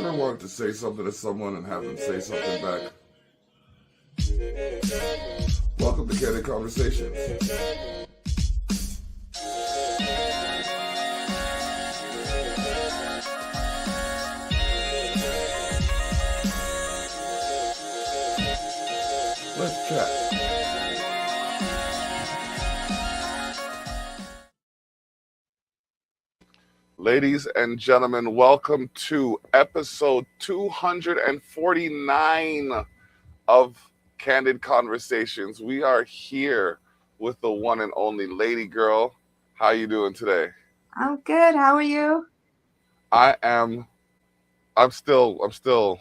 ever wanted to say something to someone and have them say something back? Welcome to Candid Conversations. Let's chat. Ladies and gentlemen, welcome to episode 249 of Candid Conversations. We are here with the one and only Ladii Girl. How you doing today? I'm good. How are you? I'm still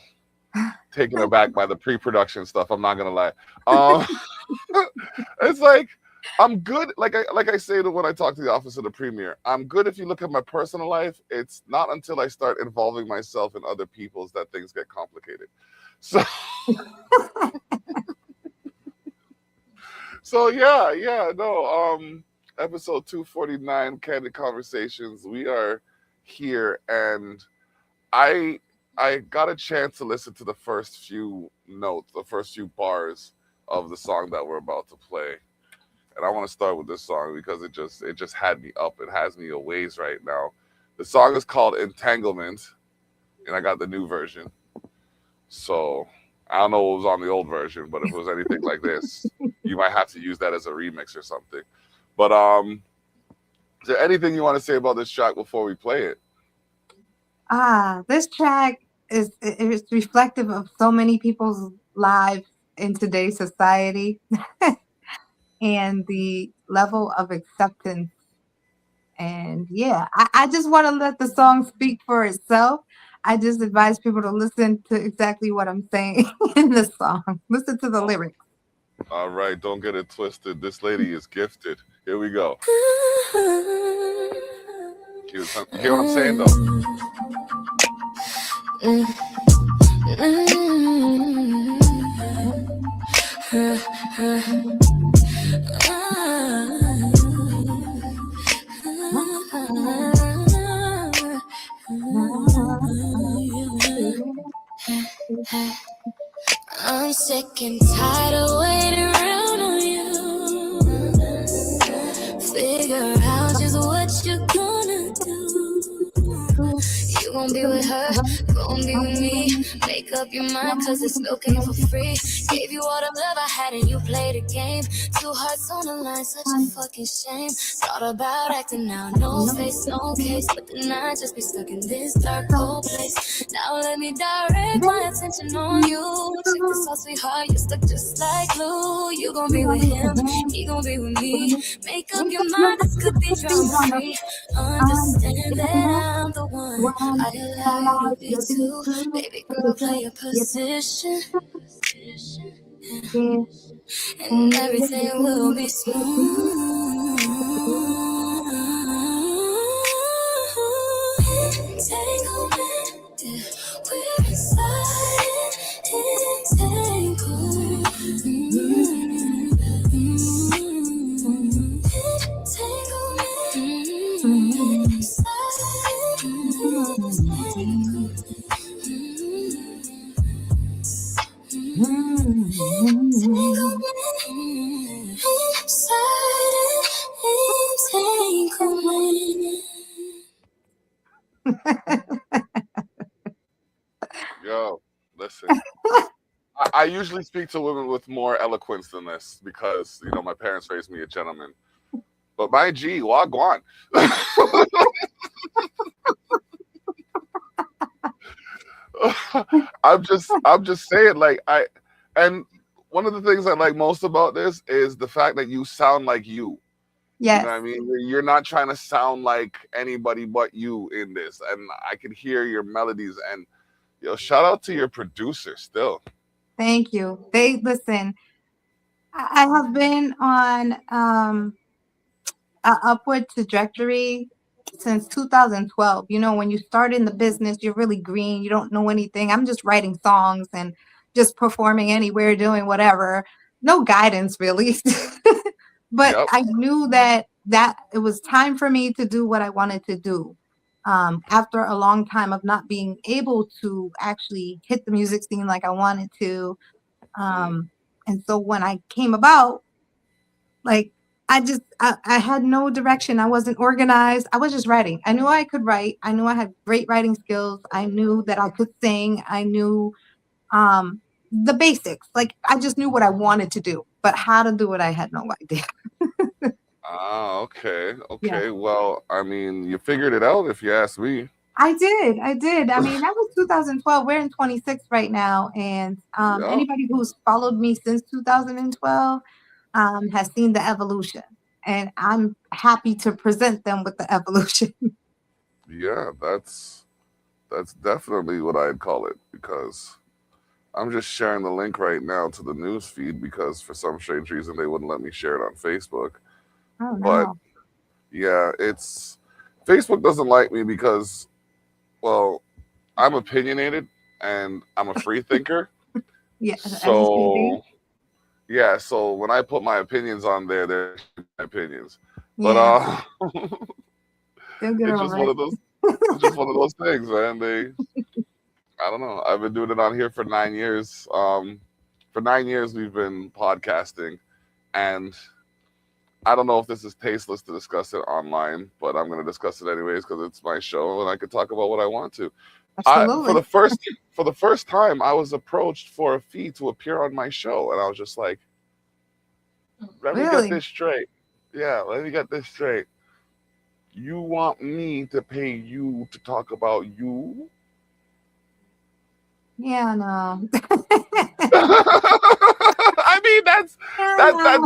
taken aback by the pre-production stuff. I'm not gonna lie. It's like I'm good. Like I say when I talk to the office of the premier, I'm good if you look at my personal life. It's not until I start involving myself in other people's that things get complicated. So episode 249, Candid Conversations. We are here, and I got a chance to listen to the first few notes, the first few bars of the song that we're about to play. And I want to start with this song because it just had me up. It has me a ways right now. The song is called Entanglement, and I got the new version. So I don't know what was on the old version, but if it was anything like this, you might have to use that as a remix or something. But is there anything you want to say about this track before we play it? This track is reflective of so many people's lives in today's society and the level of acceptance. And yeah, I just want to let the song speak for itself. I just advise people to listen to exactly what I'm saying in the song. Listen to the lyrics. All right, don't get it twisted. This lady is gifted. Here we go. You hear what I'm saying, though? I'm sick and tired of waiting around on you. Figure out just what you're gonna do. You gon' be with her, gon' be with me. Make up your mind, cause this milk came for free. Gave you all the love I had and you played a game. 2 hearts on the line, such a fucking shame. Thought about acting now, no face, no case. But then I just be stuck in this dark cold place. Now let me direct my attention on you. Check this out, sweetheart, you're stuck just like glue. You gon' be with him, he gon' be with me. Make up your mind, this could be drama free. Understand that I'm the one I'd allow you to be too. Baby girl, play your position, and everything will be smooth. Entanglement, we're inside entanglement. Yo, listen. I usually speak to women with more eloquence than this because, my parents raised me a gentleman. But my G, wagwan. I'm just saying, and one of the things I like most about this is the fact that you sound like you. Yes. You know what I mean? You're not trying to sound like anybody but you in this. And I can hear your melodies. And shout out to your producer still. Thank you. Listen, I have been on an upward trajectory since 2012. When you start in the business, you're really green. You don't know anything. I'm just writing songs and just performing anywhere, doing whatever. No guidance, really. But yep. I knew that it was time for me to do what I wanted to do. after a long time of not being able to actually hit the music scene like I wanted to. Mm. And so when I came about, like I had no direction. I wasn't organized. I was just writing. I knew I could write. I knew I had great writing skills. I knew that I could sing. I knew um the basics. Like I just knew what I wanted to do. But how to do it, I had no idea. Ah, okay, Yeah. okay. Well, I mean, you figured it out if you ask me. I did. I did. I mean, that was 2012. We're in 26 right now. And Yeah, anybody who's followed me since 2012 has seen the evolution. And I'm happy to present them with the evolution. yeah. That's definitely what I'd call it because I'm just sharing the link right now to the news feed because for some strange reason they wouldn't let me share it on Facebook. Oh, But no. yeah, it's Facebook doesn't like me because, well, I'm opinionated and I'm a free thinker. Yeah, as you should be. So yeah, so when I put my opinions on there, they're actually my opinions. But Yeah, they'll get it's just over one it. of those. It's just one of those things, man. I don't know. I've been doing it on here for 9 years. For 9 years, we've been podcasting, and I don't know if this is tasteless to discuss it online, but I'm going to discuss it anyways because it's my show and I can talk about what I want to. I Absolutely. for the first time, I was approached for a fee to appear on my show, and I was just like, "Let me get Really? this straight." Yeah, let me get this straight. You want me to pay you to talk about you? Yeah, no. I mean, Yeah, that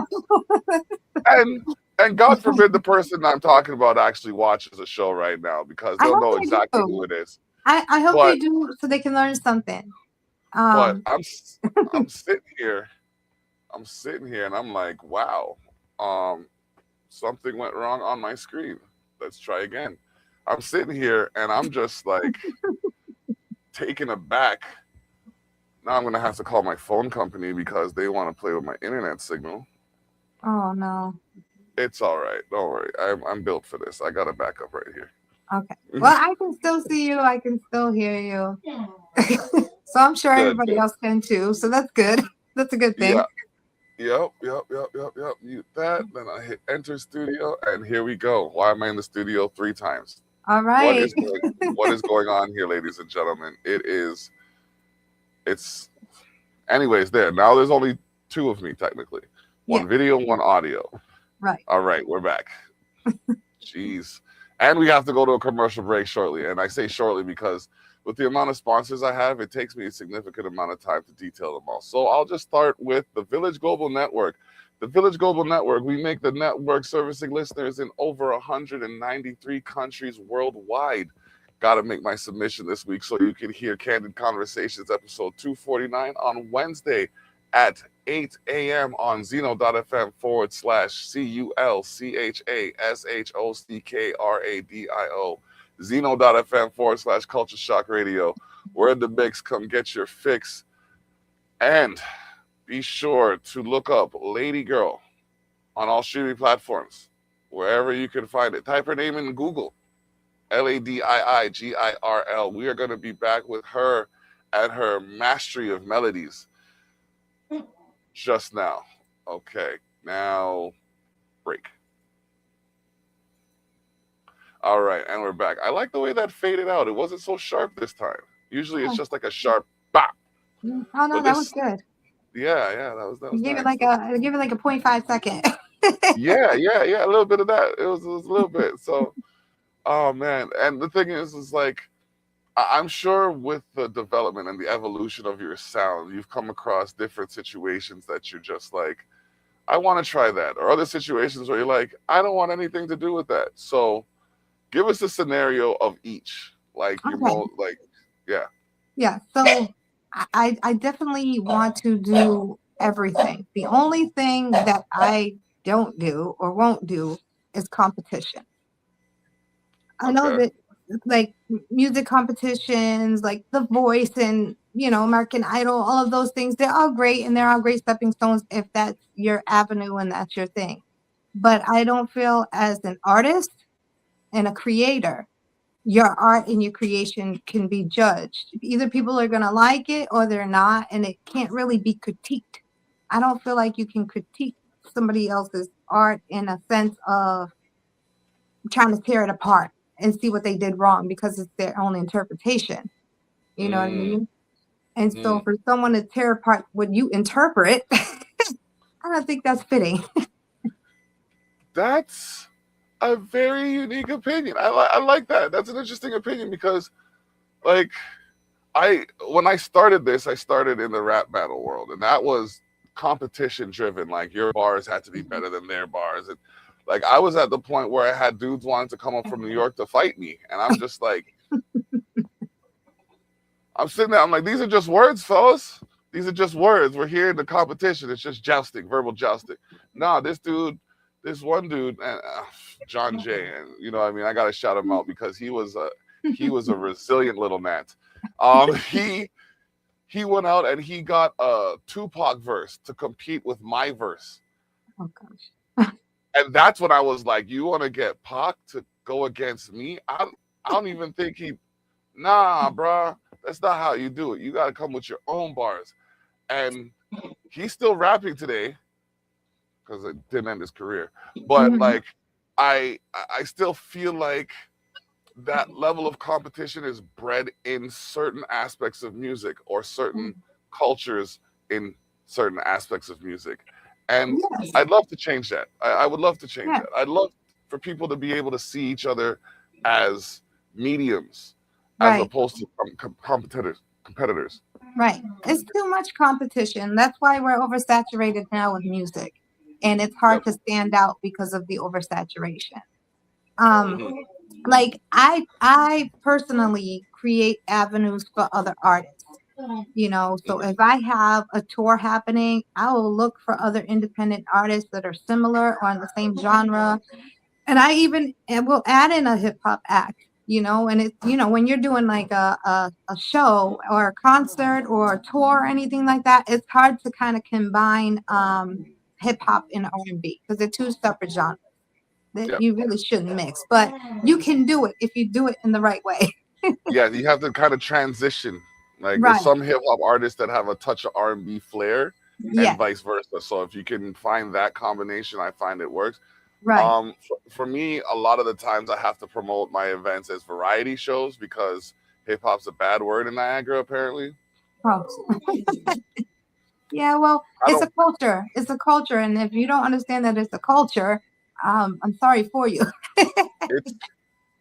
no. and God forbid the person I'm talking about actually watches the show right now because I they'll hope know they exactly do. who it is. I hope they But do so they can learn something. but Um, I'm sitting here, and I'm like, wow, um, something went wrong on my screen. Let's try again. I'm sitting here and I'm just like taken aback. Now I'm gonna have to call my phone company because they want to play with my internet signal. oh no. It's all right. Don't worry. I'm built for this. I got a backup right here. Okay. Well, I can still see you. I can still hear you. So I'm sure Good, everybody good. else can too. So that's good. That's a good Yeah. thing. Yep. Mute that. Then I hit enter studio, and here we go. Why am I in the studio 3 times? All What right. is going? What is going on here, ladies and gentlemen? It is. It's. Anyways, there. Now there's only two of me technically. Yeah. One video, one audio. Right. All right, we're back. Jeez. And we have to go to a commercial break shortly. And I say shortly because with the amount of sponsors I have, it takes me a significant amount of time to detail them all. So I'll just start with the Village Global Network. The Village Global Network, we make the network servicing listeners in over 193 countries worldwide. Got to make my submission this week so you can hear Candid Conversations episode 249 on Wednesday at 8 a.m. on Zeno.fm/CULCHASHOCKRADIO. Zeno.fm/Culture Shock Radio. We're in the mix. Come get your fix. And be sure to look up Ladii Girl on all streaming platforms, wherever you can find it. Type her name in Google, LADIIGIRL. We are going to be back with her and her mastery of melodies just now. Okay, now break. All right, and we're back. I like the way that faded out. It wasn't so sharp this time. Usually it's Oh, just like a sharp bop. oh no, But that was this, good. yeah, that You was gave it nice. like a give it like a 0.5 second. Yeah, a little bit of that. It was a little bit. So, oh man, and the thing is like I'm sure with the development and the evolution of your sound, you've come across different situations that you're just like, I want to try that, or other situations where you're like, I don't want anything to do with that. So, give us a scenario of each. Like your Okay. like, yeah, Yeah. So I definitely want to do everything. The only thing that I don't do or won't do is competition. I know okay, that like music competitions, like The Voice and American Idol, all of those things, they're all great and they're all great stepping stones if that's your avenue and that's your thing. But I don't feel as an artist and a creator your art and your creation can be judged. Either people are going to like it or they're not, and it can't really be critiqued. I don't feel like you can critique somebody else's art in a sense of trying to tear it apart and see what they did wrong because it's their own interpretation. You know what I Mm, mean? And so mm. for someone to tear apart what you interpret, I don't think that's fitting. That's a very unique opinion. I like that. That's an interesting opinion because, like, when I started this, I started in the rap battle world, and that was competition driven. Like your bars had to be better than their bars, and like I was at the point where I had dudes wanting to come up from New York to fight me, and I'm just like, I'm sitting there, I'm like, these are just words, fellas. These are just words. We're here in the competition. It's just jousting, verbal jousting. Nah, this dude, this one dude, John Jay, and you know, what I mean, I gotta shout him out because he was a resilient little gnat. He went out and he got a Tupac verse to compete with my verse. Oh gosh. And that's when I was like, you want to get Pac to go against me? I don't even think nah, bruh. That's not how you do it. You got to come with your own bars. And he's still rapping today because it didn't end his career. But Mhm. like, I still feel like that level of competition is bred in certain aspects of music or certain cultures in certain aspects of music. And Yes. I'd love to change that. I would love to change Yeah. that. I'd love for people to be able to see each other as mediums as Right. opposed to competitors. Right. It's too much competition. That's why we're oversaturated now with music. And it's hard Yep. to stand out because of the oversaturation. Um, Hmm. like I personally create avenues for other artists. So Hmm. if I have a tour happening, I will look for other independent artists that are similar or in the same genre, and I even and will add in a hip hop act. And it's when you're doing like a show or a concert or a tour or anything like that, it's hard to kind of combine hip hop and R&B because they're two separate genres that Yeah. you really shouldn't mix. But you can do it if you do it in the right way. Yeah, you have to kind of transition. Like there's Right. some hip hop artists that have a touch of R&B flair and Yes. vice versa. So if you can find that combination, I find it works. Right. For me, a lot of the times I have to promote my events as variety shows because hip hop's a bad word in Niagara apparently. Oh. Yeah, well, I it's a don't culture. It's a culture, and if you don't understand that it's a culture, I'm sorry for you. it's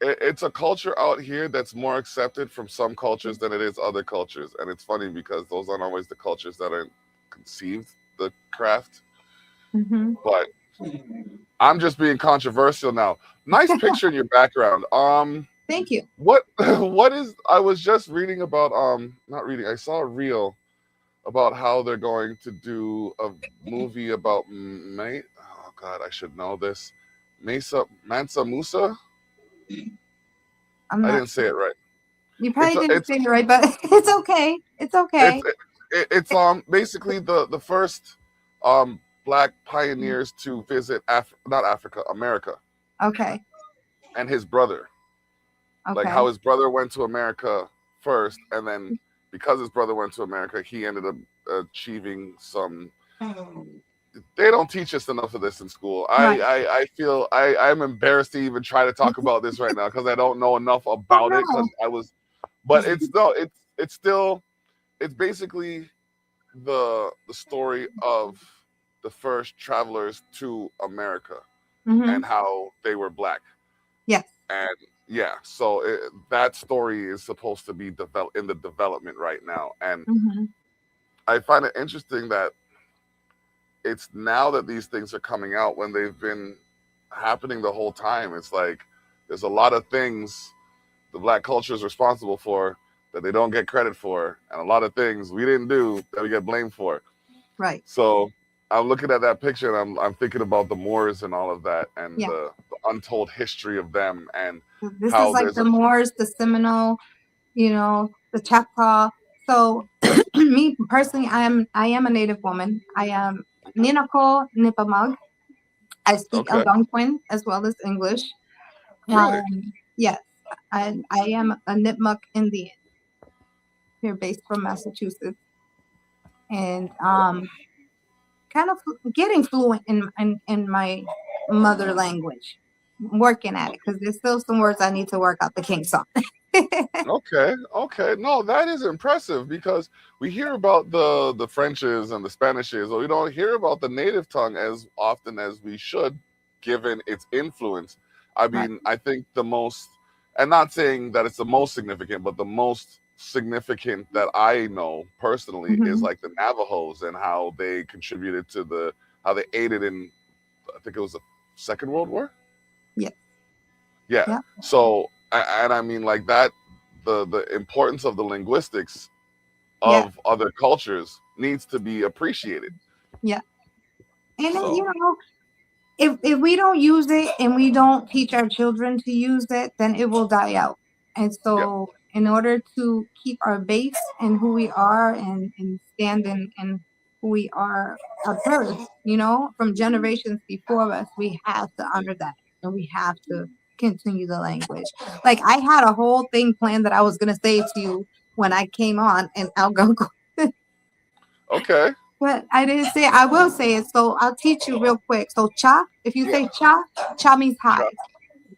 it's a culture out here that's more accepted from some cultures than it is other cultures. And it's funny because those aren't always the cultures that are conceived the craft. Hmm. But I'm just being controversial now. Nice picture in your background. Thank you. What what is I was just reading about not reading, I saw a reel about how they're going to do a movie about May oh god, I should know this. Mesa Mansa Musa? I'm I not didn't say sure. it right. You It's probably a, didn't it's say it right, but it's okay. It's it's okay. it's basically the first black pioneers to visit not Africa, America, Okay. and his brother. Like Okay. how his brother went to America first, and then because his brother went to America, he ended up achieving some. They don't teach us enough of this in school. Right. I feel I'm embarrassed to even try to talk about this right now because I don't know enough Oh about it. no. Because I was, but it's no, it's still it's basically the story of the first travelers to America Hmm. and how they were black. Yes. And yeah, so that story is supposed to be in the development right now. And Hmm. I find it interesting that it's now that these things are coming out when they've been happening the whole time. It's like there's a lot of things the black culture is responsible for that they don't get credit for, and a lot of things we didn't do that we get blamed for. Right. So I'm looking at that picture and I'm thinking about the Moors and all of that and Yeah. the untold history of them and This is how like there's the a Moors, the Seminole, the Choctaw. So me personally, I am a Native woman. I am Ninako Nipamug. I speak okay, Algonquin as well as English. really Um, yes. I am a Nipmuc Indian here, based from Massachusetts, and kind of getting fluent in my mother language. I'm working at it because there's still some words I need to work out the kinks on. Okay, okay. No, that is impressive because we hear about the Frenches and the Spanishes, but we don't hear about the native tongue as often as we should, given its influence. I Right. mean, I think the most, and not saying that it's the most significant, but the most significant that I know personally is Hmm. like the Navajos and how they contributed to how they aided in, I think it was the Second World War. Yeah. Yeah. Yeah. So, and I mean like that, the importance of the linguistics Yeah. of other cultures needs to be appreciated. Yeah. And then, So, if we don't use it and we don't teach our children to use it, then it will die out. And yep, so, in order to keep our base and who we are, and stand in who we are at birth, from generations before us, we have to honor that, and we have to continue the language. Like, I had a whole thing planned that I was going to say to you when I came on, and I'll go. okay, But I didn't say it. I will say it. So I'll teach you real quick. So cha, if you yeah, say cha, cha means high.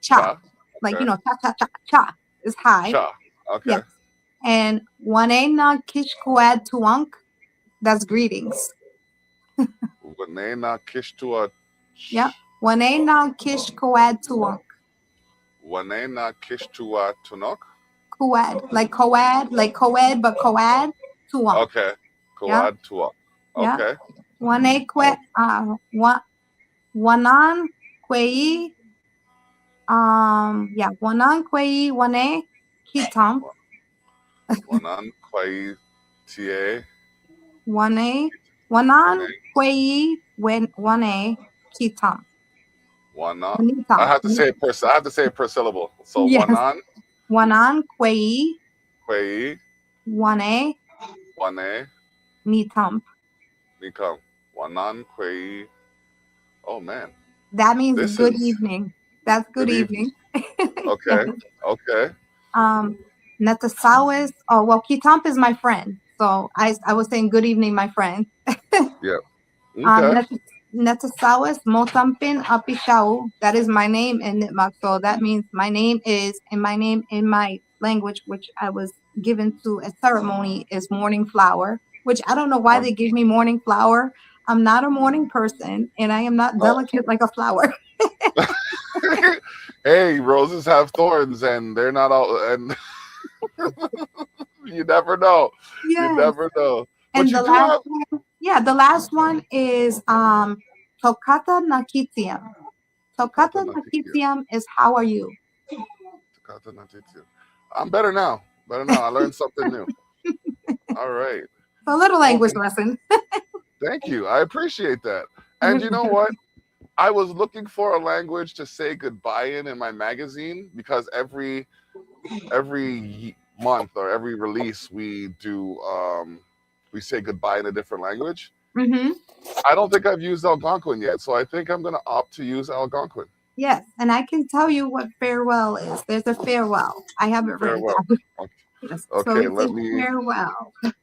cha, Cha, cha, like okay, cha cha cha cha is high. cha, okay. Yes. And wanena kishkuad tuank, that's greetings. Wanena kishtua, Yep. Wanena kishkuad tuank. wanena kishtua tunok. Kuad, like coed, but coad tuank. Okay, Yeah. koad tuok. Yeah. Okay, Wane kwe wanan kwei yeah, wanan kwei wane kitam. wanan kwai tie, Wane Wanan wane, Kwei Wane Kitam. wana. I Wanitam. have to say it per. I have to say it per syllable. So Yes. wanan Wanan Kwei kwai Wane wane Nitam. nikam. Wanan kwai. Oh man, That means this good is evening. That's good good evening. evening. Yes. Okay, okay, Um Natasawis. Oh well, Kitamp is my friend. So I was saying good evening, my friend. yeah, okay. Netasawas Motampin Apishau. That is my name in Nipmuc. So that means my name is, and my name in my language, which I was given to a ceremony, is morning flower. Which I don't know why Um, they gave me morning flower. I'm not a morning person, and I am not no. delicate like a flower. Hey, roses have thorns, and they're not all. And you never know. You Yes. never know. But And you the do last have. one, yeah, the last one is Tokata Nakitiam. Takata Tokata Natitya. Nakitiam is how are you? Takata Natitya. I'm better now. Better now. I learned something new. All right. A little Oh, language lesson. thank you. I appreciate that. And You're you know what? I was looking for a language to say goodbye in my magazine because every month or every release we say goodbye in a different language. Mm-hmm. I don't think I've used Algonquin yet, so I think I'm gonna opt to use Algonquin. Yes, and I can tell you what farewell is. There's a farewell. I have it written Farewell. down. Yes. So Okay, it's a let me. farewell. Let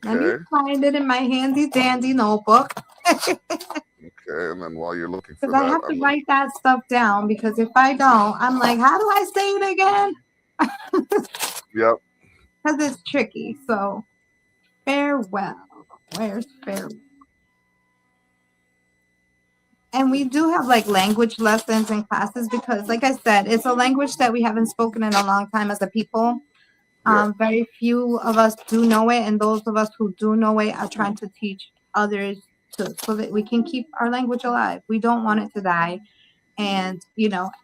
me Okay, find it in my handy dandy notebook okay, and then while you're looking for because I that, have to I'm gonna. write that stuff down because if I don't, I'm like, how do I say it again? Yep. Because it's tricky. So farewell. Where's farewell? And we do have like language lessons and classes because, like I said, it's a language that we haven't spoken in a long time as a people. Yeah. Very few of us do know it, and those of us who do know it are trying to teach others so that we can keep our language alive. We don't want it to die. And,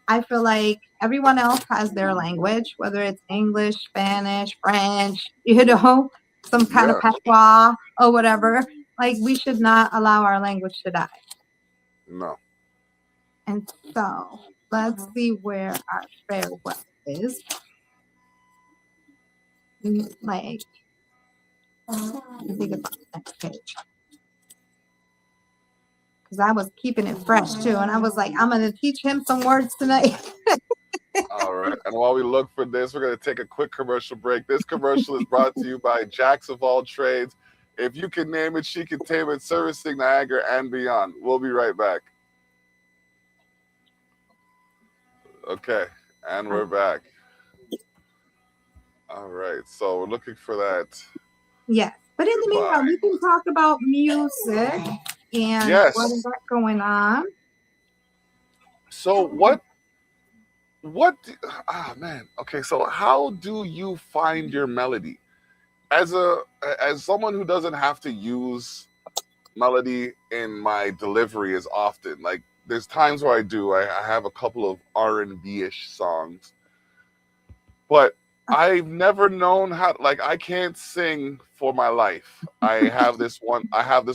I feel like everyone else has their language, whether it's English, Spanish, French, some kind of Yeah. patois or whatever. Like, we should not allow our language to die. No. And so, let's see where our farewell is. Like, let me think about the next page. Because I was keeping it fresh too. And I was like, I'm going to teach him some words tonight. All right. And while we look for this, we're going to take a quick commercial break. This commercial is brought to you by Jacks of All Trades. If you can name it, she can tame it, servicing Niagara and beyond. We'll be right back. Okay. And we're back. All right. So we're looking for that Yes. But in the goodbye. meantime, we can talk about music and what is Yes. that going on. So what man. Okay, so how do you find your melody? As someone who doesn't have to use melody in my delivery as often. Like there's times where I do. I have a couple of R&B-ish songs, but I've never known how. Like I can't sing for my life. I have this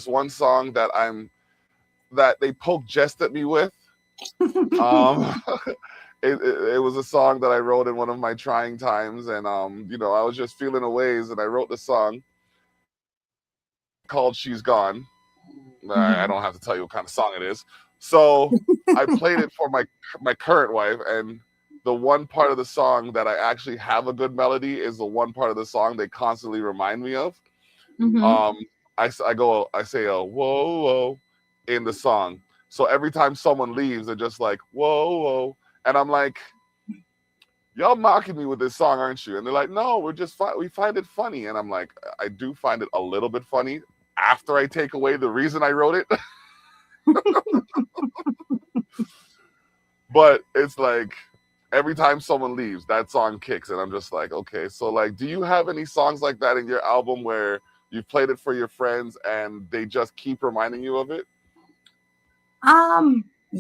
one song that they poke jest at me with. Um, it was a song that I wrote in one of my trying times, and I was just feeling a ways, and I wrote the song called "She's Gone." I Mhm. don't have to tell you what kind of song it is. So I played it for my current wife, and the one part of the song that I actually have a good melody is the one part of the song they constantly remind me of. Mhm. Um, I say a whoa whoa in the song. So every time someone leaves, they're just like whoa whoa, and I'm like, y'all mocking me with this song, aren't you? And they're like, no, we find it funny, and I'm like, I do find it a little bit funny after I take away the reason I wrote it. But it's like every time someone leaves, that song kicks, and I'm just like, okay. So like, do you have any songs like that in your album where you've played it for your friends and they just keep reminding you of it?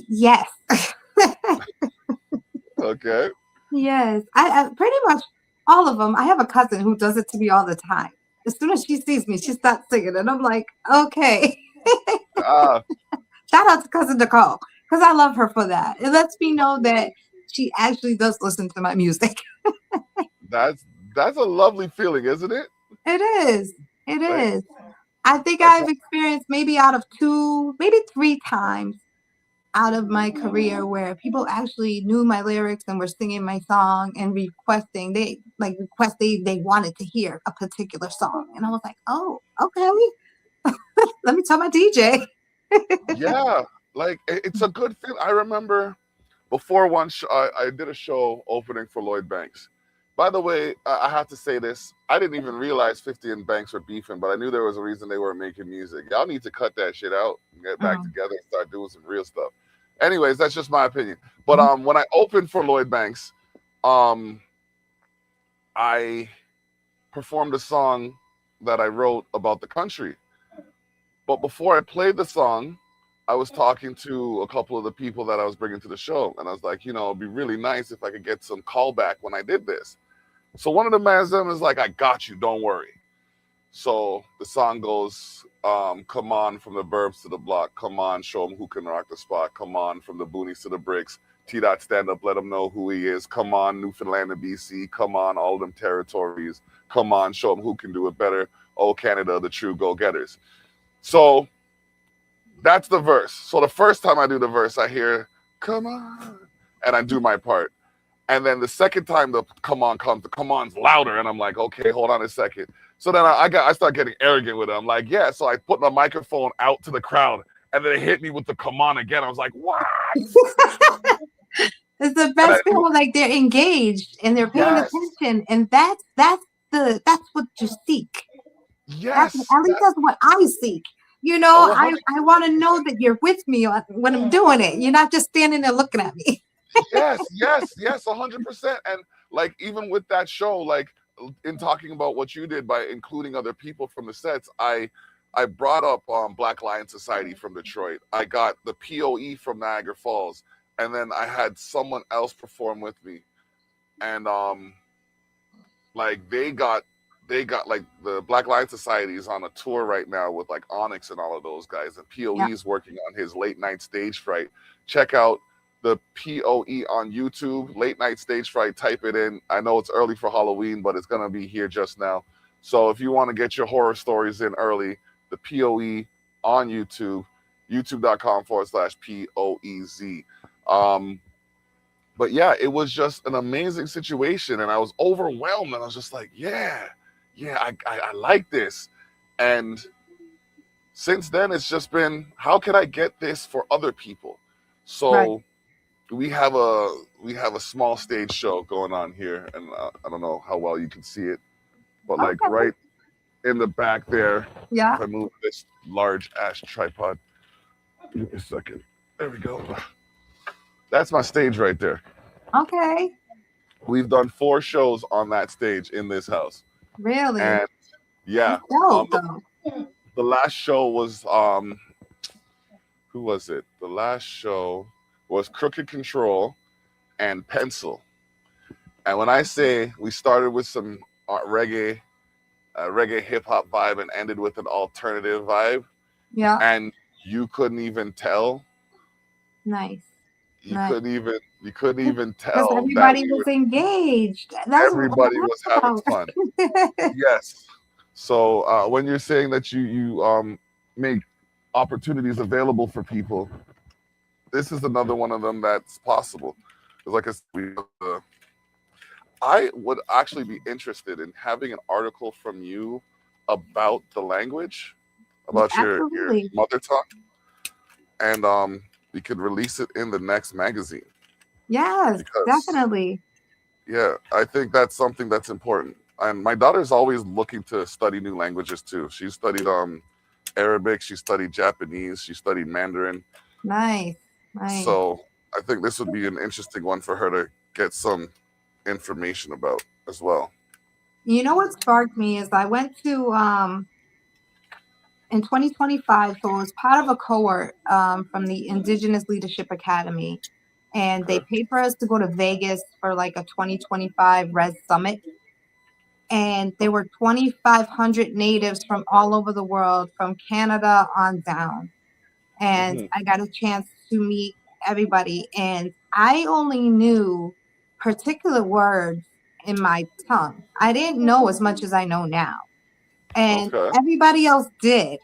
Yes. Okay. Yes. I pretty much all of them. I have a cousin who does it to me all the time. As soon as she sees me, she starts singing, and I'm like, okay. Ah, Shout out to cousin Nicole because I love her for that. It lets me know that she actually does listen to my music. that's that's a lovely feeling, isn't it? It is. It Like is. I think like I've experienced maybe out of two, maybe three times out of my career where people actually knew my lyrics and were singing my song and requesting they wanted to hear a particular song. And I was like, oh, okay. Let me tell my DJ. yeah, like it's a good feeling. I remember before I did a show opening for Lloyd Banks. By the way, I have to say this. I didn't even realize 50 and Banks were beefing, but I knew there was a reason they weren't making music. Y'all need to cut that shit out and get back Um, together and start doing some real stuff. Anyways, that's just my opinion. But when I opened for Lloyd Banks, um I performed a song that I wrote about the country. But before I played the song, I was talking to a couple of the people that I was bringing to the show, and I was like, it'd be really nice if I could get some callback when I did this. So one of the man's them is like, I got you, don't worry. So the song goes, come on from the burbs to the block, come on, show them who can rock the spot, come on from the boonies to the bricks, T dot stand up, let him know who he is, come on, Newfoundland and BC, come on, all of them territories, come on, show them who can do it better, oh Canada, the true go-getters. So that's the verse. So the first time I do the verse, I hear, come on, and I do my part. And then the second time the come on comes, the come on's louder, and I'm like, okay, hold on a second. So then I start getting arrogant with it. I'm like, yeah. So I put my microphone out to the crowd, and then it hit me with the come on again. I was like, what? it's the And best feeling like they're engaged and they're paying yes, attention. And that's what you seek. That's yes, at least that that's what I seek. oh, I want to know that you're with me when I'm doing it. You're not just standing there looking at me. yes, yes, yes, 100%. And like even with that show, like in talking about what you did by including other people from the sets, I brought up Black Lion Society from Detroit. I got the POE from Niagara Falls, and then I had someone else perform with me, and like they got like the Black Lion Society is on a tour right now with like Onyx and all of those guys, and POE Yeah. is working on his late night stage fright. Check out the POE on YouTube, late night stage fright. Type it in. I know it's early for Halloween, but it's gonna be here just now. So if you want to get your horror stories in early, the POE on YouTube, youtube.com/POEZ. Um, But yeah, it was just an amazing situation, and I was overwhelmed, and I was just like, yeah, yeah, I like this. And since then, it's just been, how can I get this for other people? Right. So we have a small stage show going on here, and I don't know how well you can see it, but like Okay. right in the back there, Yeah. if I move this large ash tripod, give me a second. There we go. That's my stage right there. Okay. We've done 4 shows on that stage in this house, Really? and That's yeah, dope, though. the last show was who was it? The last show was Crooked Control and Pencil. And when I say we started with some reggae hip hop vibe and ended with an alternative vibe, Yeah. and you couldn't even tell, Nice. you Nice. couldn't even you couldn't even Because tell that everybody we was were engaged. That's what everybody was I'm having talking fun. about. Yes. So when you're saying that you make opportunities available for people, this is another one of them that's possible. Because like I said, I would actually be interested in having an article from you about the language, about your Absolutely. mother tongue, and you could release it in the next magazine Yes, because definitely. yeah, I think that's something that's important. And my daughter's always looking to study new languages too. She studied Arabic, she studied Japanese, she studied Mandarin. Nice. Nice. So I think this would be an interesting one for her to get some information about as well. You know what sparked me is I went to in 2025, so it was part of a cohort from the Indigenous Leadership Academy, and they Okay. paid for us to go to Vegas for like a 2025 Res Summit. And there were 2,500 natives from all over the world, from Canada on down. And Hmm. I got a chance to meet everybody. And I only knew particular words in my tongue. I didn't know as much as I know now. And Okay. everybody else did.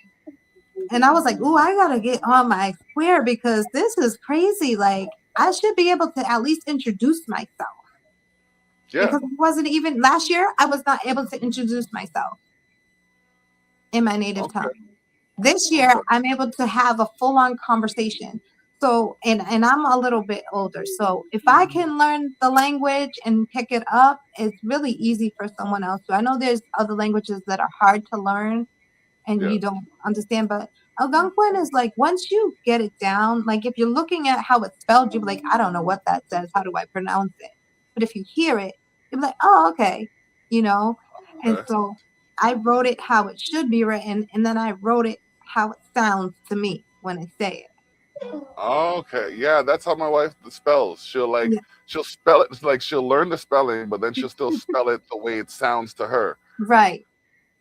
And I was like, ooh, I gotta get on my square because this is crazy. Like, I should be able to at least introduce myself Yeah. because it wasn't even last year, I was not able to introduce myself in my native tongue. Okay. This year, Okay. I'm able to have a full on conversation. So, and I'm a little bit older. So, if I can learn the language and pick it up, it's really easy for someone else to. I know there's other languages that are hard to learn and Yeah. you don't understand. But Algonquin is like once you get it down, like if you're looking at how it's spelled, you're like, I don't know what that says. How do I pronounce it? But if you hear it, you're like, oh, okay, you know. And Okay. so I wrote it how it should be written, and then I wrote it how it sounds to me when I say it. Okay. Yeah, that's how my wife spells. Yeah, She'll spell it like she'll learn the spelling, but then she'll still spell it the way it sounds to her. right.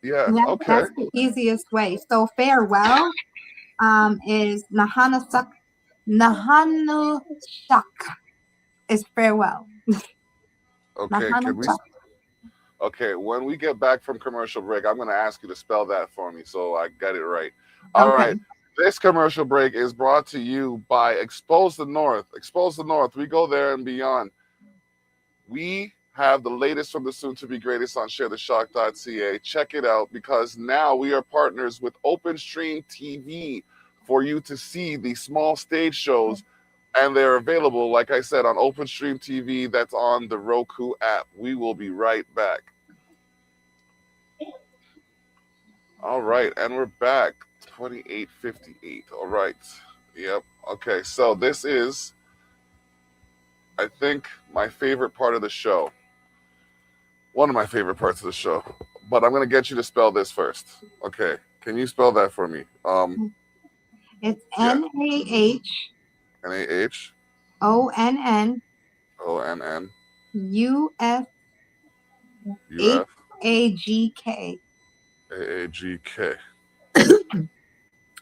Yeah. And Okay. that's the easiest way. So farewell is Nahanasuk. Nahanushak is farewell. Okay. Can we? Nahanushak. Okay. When we get back from commercial break, I'm going to ask you to spell that for me so I get it right. All Okay. right. This commercial break is brought to you by Expose the North. Expose the North. We go there and beyond. We have the latest from the soon to be greatest on sharetheshock.ca. Check it out because now we are partners with OpenStream TV for you to see the small stage shows. And they're available, like I said, on OpenStream TV. That's on the Roku app. We will be right back. All right. And we're back. 28:58. All right. Yep. Okay. So this is, I think, my favorite part of the show. One of my favorite parts of the show. But I'm gonna get you to spell this first. Okay. Can you spell that for me? It's Yeah. Nahonn NAHONNUSHAGK.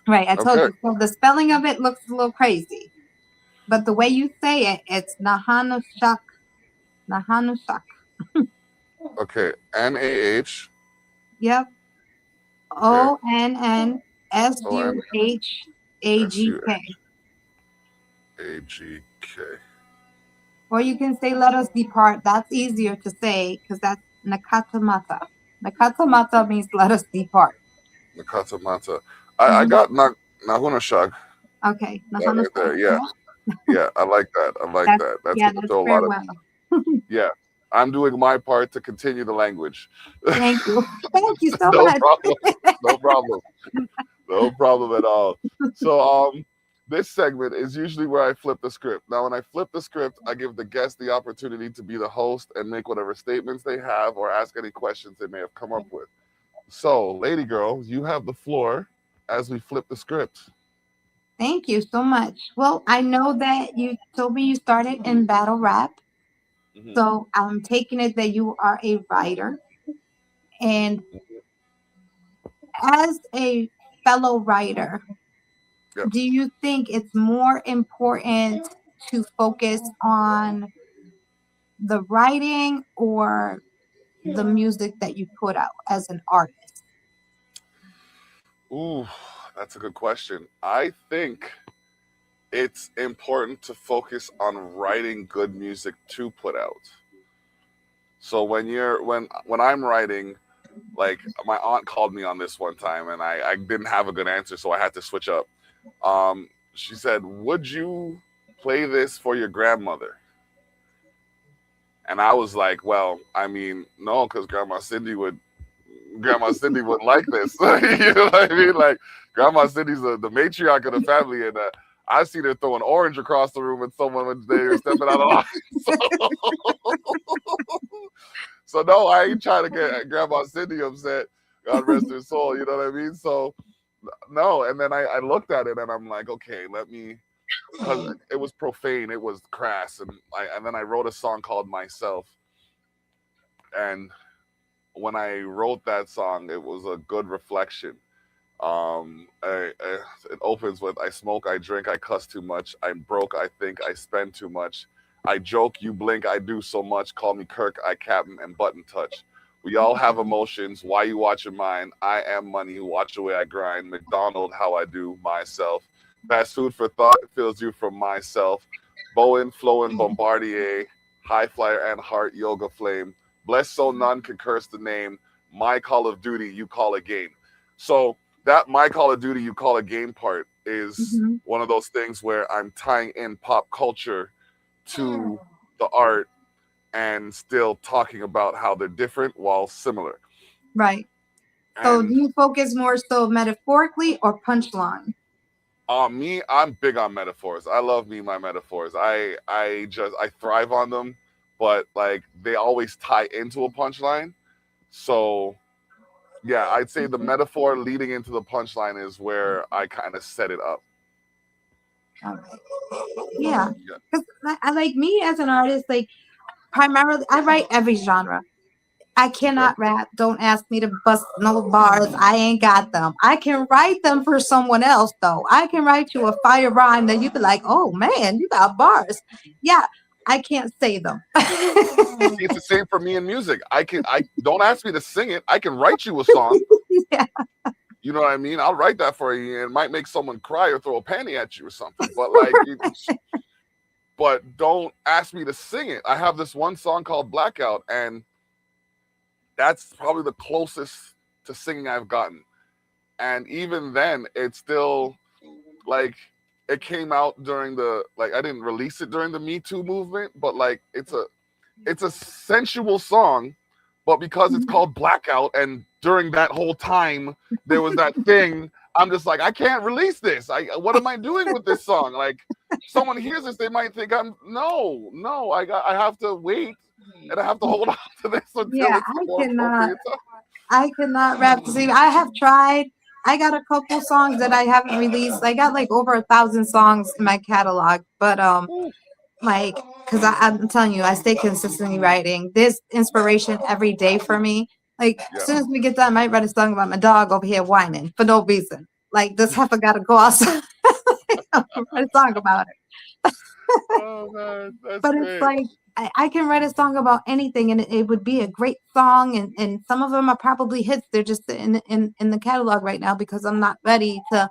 Right, I told Okay. you. So the spelling of it looks a little crazy, but the way you say it, it's Nahanushak. Nahanushak. Okay. NAH. Yep. Okay. ONNSUHAGK. ONNSUHAGK. Or you can say let us depart. That's easier to say because that's nakatamata. Nakatamata means let us depart. Nakata Mata. I Hmm. got Nahuna Shag. Okay. That Nahana right there. Yeah. Yeah. I like that. I like That's that. That's yeah, gonna that's throw a lot of farewell. yeah. I'm doing my part to continue the language. Thank you. Thank you so No much. problem. No problem. No problem at all. So this segment is usually where I flip the script. Now when I flip the script, I give the guest the opportunity to be the host and make whatever statements they have or ask any questions they may have come up with. So, lady girl, you have the floor as we flip the script. Thank you so much. Well, I know that you told me you started in battle rap. Hmm. So I'm taking it that you are a writer. And as a fellow writer, Yep. do you think it's more important to focus on the writing or the music that you put out as an artist? Ooh, that's a good question. I think it's important to focus on writing good music to put out. So when I'm writing, like my aunt called me on this one time and I didn't have a good answer, so I had to switch up. She said, "Would you play this for your grandmother?" And I was like, "Well, I mean, no, because Grandma Cindy wouldn't like this." You know what I mean? Like Grandma Cindy's the matriarch of the family, and I seen her throwing orange across the room with someone when they were stepping out of line. So no, I ain't trying to get Grandma Cindy upset. God rest her soul. You know what I mean? So no, and then I looked at it and I'm like, okay, let me, because it was profane, it was crass, and then I wrote a song called Myself, and when I wrote that song, it was a good reflection. It opens with I smoke, I drink, I cuss too much. I'm broke, I think, I spend too much. I joke, you blink, I do so much. Call me Kirk, I Captain, and Button Touch. We all have emotions. Why you watching mine? I am money. Watch the way I grind. McDonald, how I do myself. Fast food for thought fills you from myself. Bowen, flowing, bombardier. High flyer and heart, yoga flame. Blessed so none can curse the name. My Call of Duty, you call a game. So that My Call of Duty, you call a game part is Mhm. one of those things where I'm tying in pop culture to the art and still talking about how they're different while similar. Right. So do And you focus more so metaphorically or punchline? me, I'm big on metaphors. I love me my metaphors. I thrive on them, but like they always tie into a punchline. So yeah, I'd say the metaphor leading into the punchline is where I kind of set it up. All right. Yeah. Yeah. Because I like me as an artist, like primarily I write every genre. I Okay. cannot rap. Don't ask me to bust no bars. I ain't got them. I can write them for someone else though. I can write you a fire rhyme that you be like, oh man, you got bars. Yeah, I can't say them. See, it's the same for me in music. I don't ask me to sing it. I can write you a song. Yeah, You know what I mean? I'll write that for you, and it might make someone cry or throw a panty at you or something. But like, but don't ask me to sing it. I have this one song called Blackout, and that's probably the closest to singing I've gotten. And even then, it's still like it came out during the like I didn't release it during the Me Too movement, but like it's a sensual song, but because it's called Blackout, and during that whole time there was that thing, I'm just like, I can't release this. What am I doing with this song? Like, someone hears this, they might think I'm no. I have to wait, and I have to hold on to this until yeah, it's the more appropriate time. I cannot rap. See, I have tried. I got a couple songs that I haven't released. I got like over 1,000 songs in my catalog, but Ooh, like because I'm telling you, I stay consistently writing. There's inspiration every day for me. Like as yeah. soon as we get done, I might write a song about my dog over here whining for no reason. Like this heifer got to go outside. Write a song about it. Oh man, that's But it's great. like I can write a song about anything, and it would be a great song. And some of them are probably hits. They're just in the catalog right now because I'm not ready to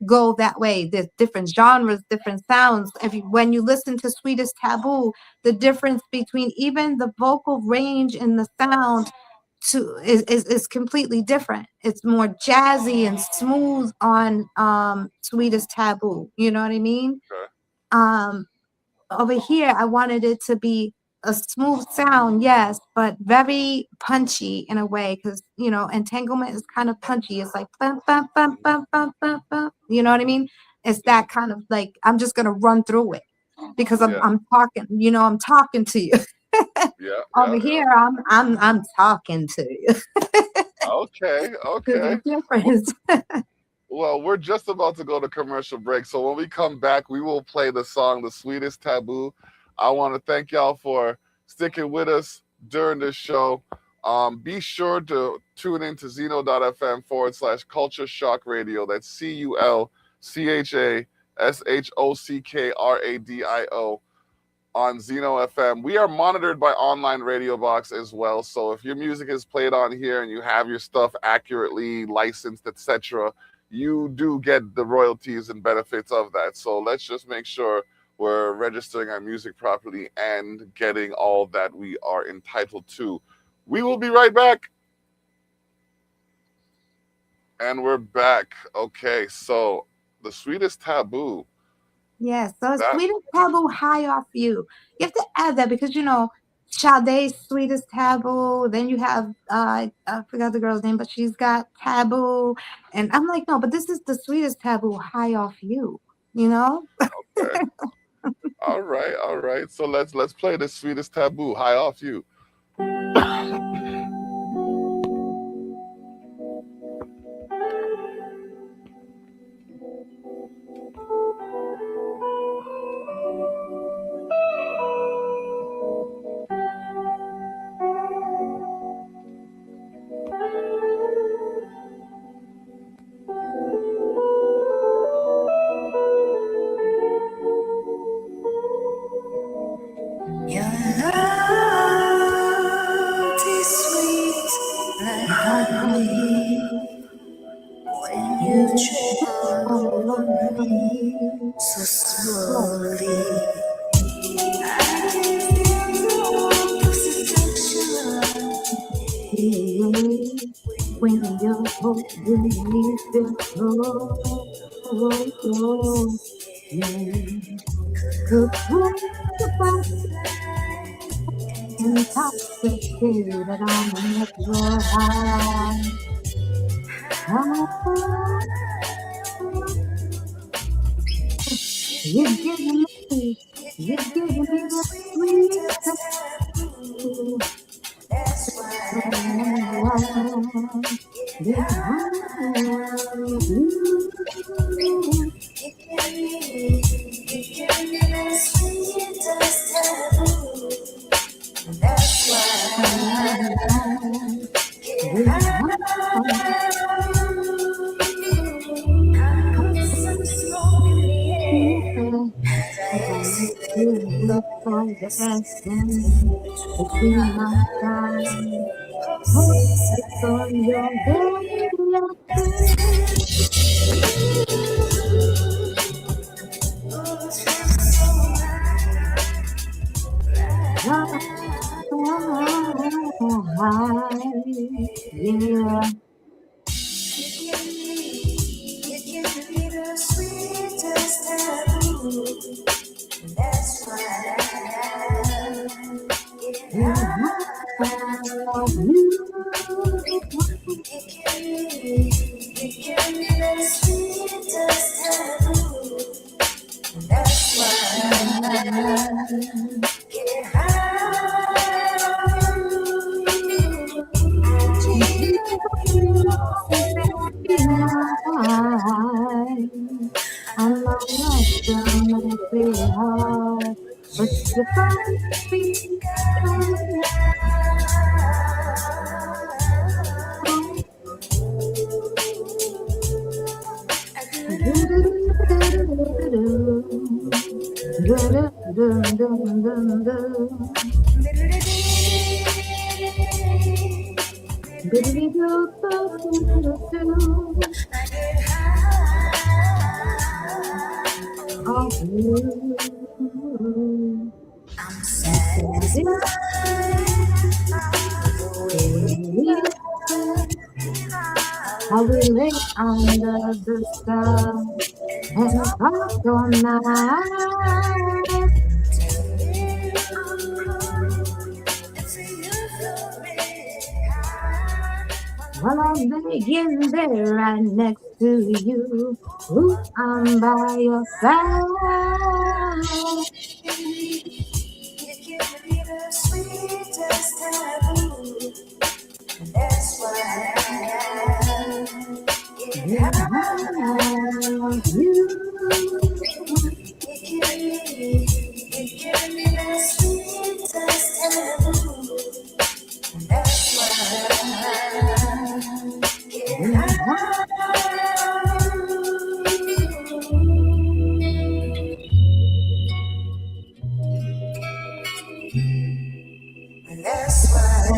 go that way. There's different genres, different sounds. When you listen to Sweetest Taboo, the difference between even the vocal range and the sound is completely different. It's more jazzy and smooth on Sweetest Taboo. You know what I mean? Okay. Um, Over here, I wanted it to be a smooth sound, yes, but very punchy in a way, because entanglement is kind of punchy. It's like bum, bum, bum, Mhm. bum, bum, bum, bum. You know what I mean? It's Mhm. that kind of like I'm just gonna run through it because I'm Yeah. I'm talking. I'm talking to you. Yeah. Over Yeah. Yeah. here, I'm talking to you. Okay. There's Okay. a difference. Well, we're just about to go to commercial break. So when we come back, we will play the song The Sweetest Taboo. I want to thank y'all for sticking with us during this show. Be sure to tune in to zeno.fm/culture shock radio. That's CULCHASHOCKRADIO on Zeno FM. We are monitored by Online Radio Box as well. So if your music is played on here and you have your stuff accurately licensed, etc., you do get the royalties and benefits of that. So let's just make sure we're registering our music properly and getting all that we are entitled to. We will be right back. And we're back. Okay, so The Sweetest Taboo. Yes, so That Sweetest Taboo, High Off You. You have to add that because Sade's Sweetest Taboo. Then you have I forgot the girl's name, but she's got Taboo, and I'm like, no, but this is the Sweetest Taboo, High Off You. You know? okay. All right, all right. So let's play The Sweetest Taboo. High off you. Your love is sweet like honey when you tread all over me so slowly. I can feel the warmth of seduction When you're holding me so close, yeah. 'Cause when you're intoxicated on a natural high, ah, you're giving me the sweetest taboo. Between my thighs, focus on your very yeah. I'm not some sweetheart, but you find me How we lay under the stars and talk all night. Well, I'm laying there right next to you. Ooh, I'm by your side. You give me the sweetest taboo. That's why I get Yeah, I love you. you give me the sweetest taboo. That's why I get Yeah, that's why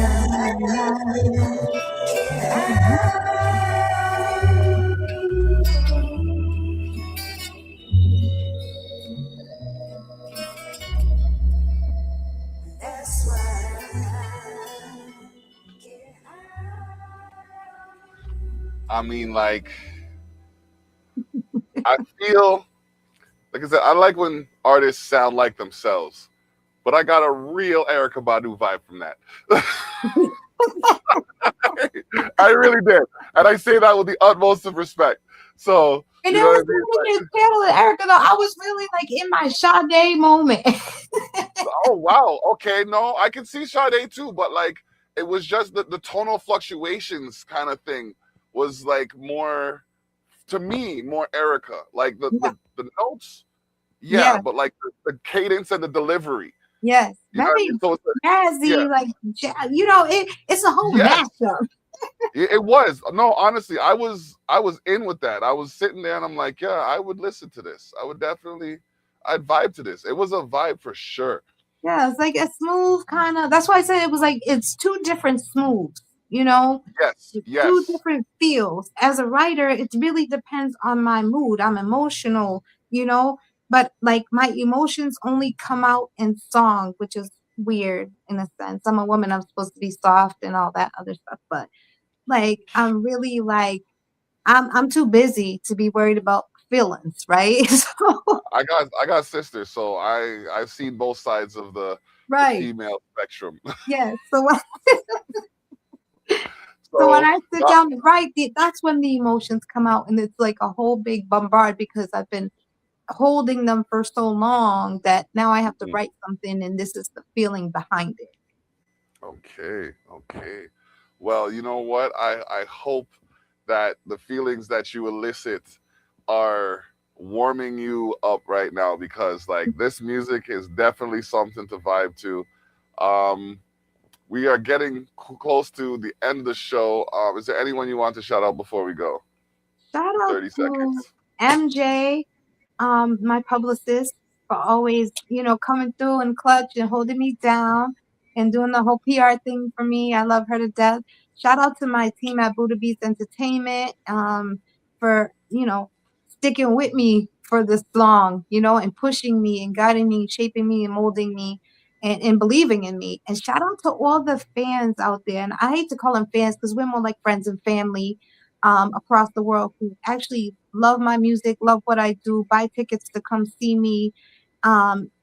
that's why I mean, like, I feel like I said, I like when artists sound like themselves, but I got a real Erica Badu vibe from that. I really did, and I say that with the utmost of respect. So and you there know what was I mean? something in channeling Erica though. I was really like in my Sade moment. Oh wow, okay, no, I can see Sade too, but like it was just the tonal fluctuations kind of thing was like more to me more Erica. Like Yeah, the notes, yeah, yeah, but like the cadence and the delivery. yes. You know what I Very mean? So it's yeah, jazzy, like it's a whole yes, mashup. it was. No, honestly, I was in with that. I was sitting there and I'm like, yeah, I would listen to this. I would definitely, I'd vibe to this. It was a vibe for sure. Yeah, it's like a smooth kind of. That's why I said it was like it's two different smooths. You know, Yes, it's two yes. different feels. As a writer, it really depends on my mood. I'm emotional, but like my emotions only come out in song, which is weird in a sense. I'm a woman. I'm supposed to be soft and all that other stuff, but like I'm really like I'm too busy to be worried about feelings, right? So I got sisters, so I've seen both sides of the right. female spectrum. Yeah. So when So I sit down to write, that's when the emotions come out, and it's like a whole big bombard because I've been holding them for so long that now I have to mhm. write something, and this is the feeling behind it. Okay, okay. Well, you know what? I hope that the feelings that you elicit are warming you up right now because like this music is definitely something to vibe to. Um, we are getting close to the end of the show. Is there anyone you want to shout out before we go? Shout out 30 to seconds. MJ, my publicist, for always, coming through and clutch and holding me down and doing the whole PR thing for me. I love her to death. Shout out to my team at Buddha Beats Entertainment, for, sticking with me for this long, and pushing me and guiding me, shaping me and molding me and believing in me. And shout out to all the fans out there. And I hate to call them fans because we're more like friends and family, across the world who actually love my music, love what I do, buy tickets to come see me,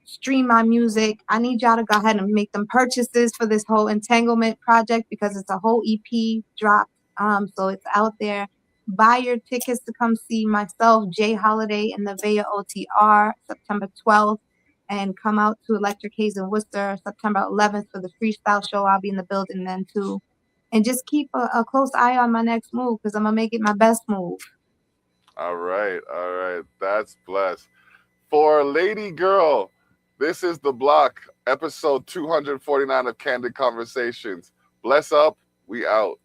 stream my music. I need y'all to go ahead and make them purchases for this whole entanglement project because it's a whole EP drop. So it's out there. Buy your tickets to come see myself, Jay Holiday, and the Vea OTR September 12th. And come out to Electric Haze in Worcester September 11th for the freestyle show. I'll be in the building then too, and just keep a close eye on my next move because I'm gonna make it my best move. All right, all right. That's blessed. For Lady Girl, this is The Block, episode 249 of Candid Conversations. Bless up, we out.